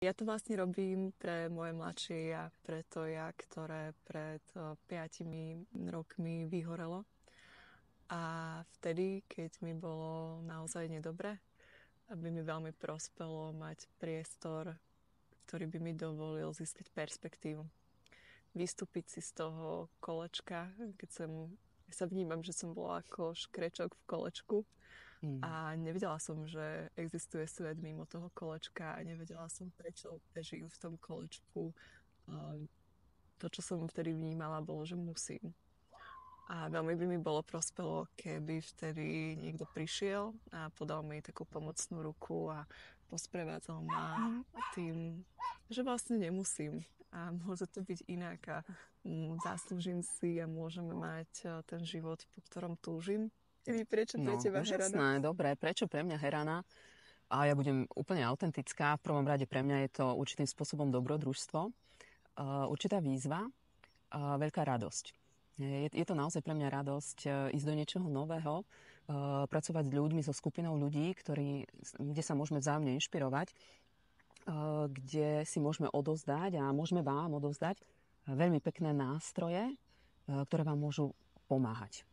Ja to vlastne robím pre moje mladšie ja, pre to ja, ktoré pred 5 rokmi vyhorelo. A vtedy, keď mi bolo naozaj nedobre, aby mi veľmi prospelo mať priestor, ktorý by mi dovolil získať perspektívu. Vystúpiť si z toho kolečka, ja sa vnímam, že som bola ako škrečok v kolečku a nevedela som, že existuje svet mimo toho kolečka a nevedela som, prečo žijú v tom kolečku. A to, čo som vtedy vnímala, bolo, že musím. A veľmi by mi bolo prospelo, keby vtedy niekto prišiel a podal mi takú pomocnú ruku a posprevádzal ma tým, že vlastne nemusím. A môže to byť inak a zaslúžim si a môžeme mať ten život, po ktorom túžim. Prečo pre No, teba, Herana? úžasné, dobre. Prečo pre mňa Herana? A ja budem úplne autentická. V prvom rade pre mňa je to určitým spôsobom dobrodružstvo, určitá výzva a veľká radosť. Je to naozaj pre mňa radosť ísť do niečoho nového, pracovať s ľuďmi, so skupinou ľudí, kde sa môžeme vzájomne inšpirovať, kde si môžeme odovzdať a môžeme vám odovzdať veľmi pekné nástroje, ktoré vám môžu pomáhať.